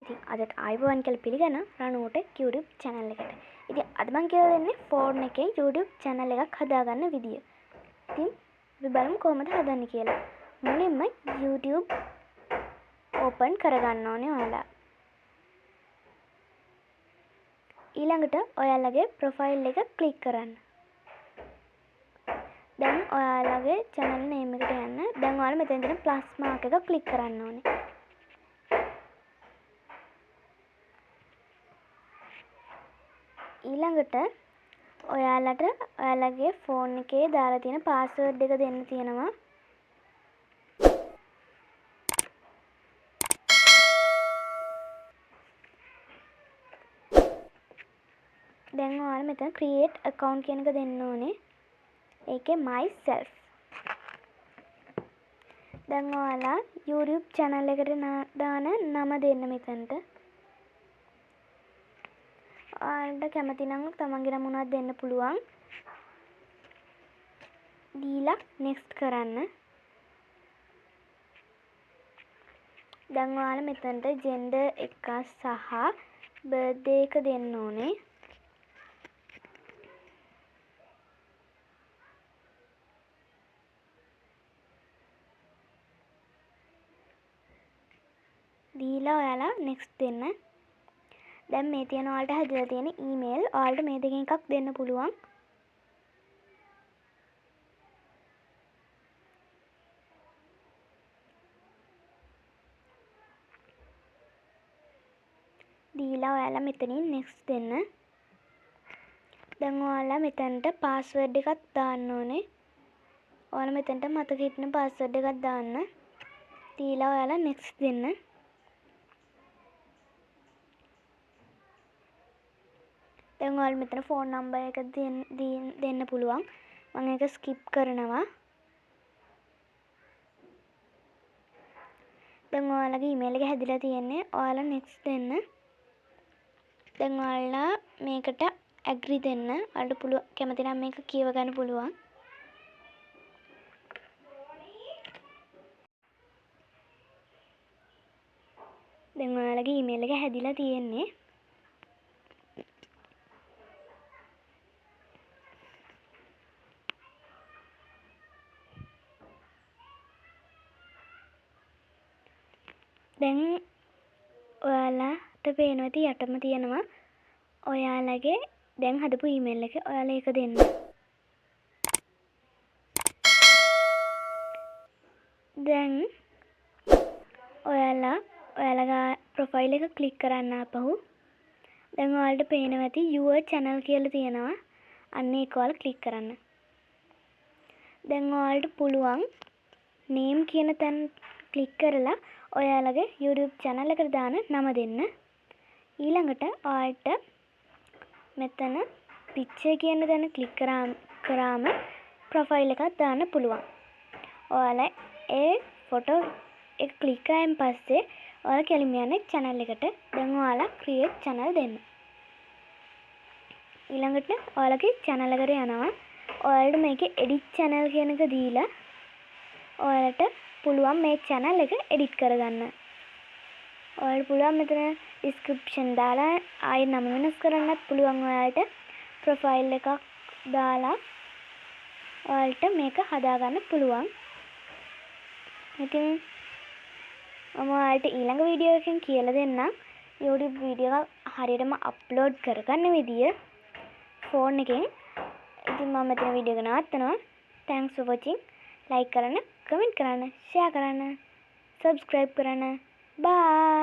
ඉතින් අදත් ආයිබෝවන් කියලා පිළිගන්න රණුවට YouTube channel එකට. ඉතින් අද මම කියලා දෙන්නේ phone එකේ YouTube channel එකක් හදාගන්න විදිය. ඉතින් අපි බලමු කොහොමද හදන්නේ කියලා. මුලින්ම YouTube open කරගන්න ඕනේ ඔයාලා. ඊළඟට ඔයාලගේ profile එක click කරන්න. දැන් ඔයාලගේ channel name එකට යන්න. දැන් ඔයාලා මෙතන තියෙන plus mark එක click කරන්න ඕනේ. ඊළඟට ඔයාලට ඔයාලගේ ෆෝන් එකේ දාලා තියෙන පාස්වර්ඩ් එක දෙන්න තියෙනවා. දැන් ඔයාලා මෙතන create account කියන එක දෙන්න ඕනේ. ඒකේ myself. දැන් ඔයාලා YouTube channel එකට දාන නම දෙන්න මෙතනට. ඔයාලට කැමති නම් තමන්ගේ නම උනත් දෙන්න පුළුවන්. දීලා next කරන්න. දැන් ඔයාලා මෙතනට gender එක සහ birthday එක දෙන්න ඕනේ. දීලා ඔයාලා next දෙන්න. දැන් මේ තියෙන ඔයාලට හදලා තියෙන email ඔයාලට මේ දෙකෙන් එකක් දෙන්න පුළුවන්. දීලා ඔයාලා මෙතනින් next දෙන්න. දැන් ඔයාලා මෙතනට password එකක් දාන්න ඕනේ. ඔයාලා මෙතනට මතක හිටින password එකක් දාන්න. දීලා ඔයාලා next දෙන්න. දැන් ඔයාලා මෙතන phone number එක දෙන්න පුළුවන්. මම ඒක skip කරනවා. දැන් ඔයාලගේ email එක හැදිලා තියෙන්නේ. ඔයාලා next දෙන්න. දැන් ඔයාලා මේකට agree දෙන්න. ඔයාලට පුළුවන් කැමති නම් මේක කියව ගන්න පුළුවන්. දැන් ඔයාලගේ email එක හැදිලා තියෙන්නේ. දැන් ඔයාලාට පේනවා ඇති යටම තියෙනවා ඔයාලගේ දැන් හදපු ඊමේල් එක. ඔයාලා ඒක දෙන්න. දැන් ඔයාලගේ ප්‍රොෆයිල් එක ක්ලික් කරන්න ආපහු. දැන් ඔයාලට පේනවා ඇති your channel කියලා තියෙනවා. අන්න ඒක ඔයාලා ක්ලික් කරන්න. දැන් ඔයාලට පුළුවන් name කියන තැන ක්ලික් කරලා ඔයාලගේ YouTube channel එකට දාන නම දෙන්න. ඊළඟට ඔයාලට මෙතන picture කියන තැන ක්ලික් කරාම profile එකක් දාන්න පුළුවන්. ඔයාලා ඒ photo එක ක්ලික් කරායින් පස්සේ ඔයාලා කෙලින්ම යන්නේ channel එකට. දැන් ඔයාලා create channel දෙන්න. ඊළඟට ඔයාලගේ channel එකට යනවා. ඔයාලට මේකේ edit channel කියන එක දීලා ඔයාලට පුළුවන් මේ channel එක edit කරගන්න. ඔයාලට පුළුවන් මෙතන description දාලා ආයෙ නම වෙනස් කරන්නත් පුළුවන්. ඔයාලට profile එකක් දාලා ඔයාලට මේක හදාගන්න පුළුවන්. ඉතින් මම ඔයාලට ඊළඟ වීඩියෝ එකකින් කියලා දෙන්නම් YouTube වීඩියෝ එක හරියටම අප්ලෝඩ් කරගන්න විදිය ෆෝන් එකෙන්. ඉතින් මම මෙතන වීඩියෝ එක නවත්තනවා. thanks for watching. like කරන්න, comment කරන්න, share කරන්න, subscribe කරන්න. bye.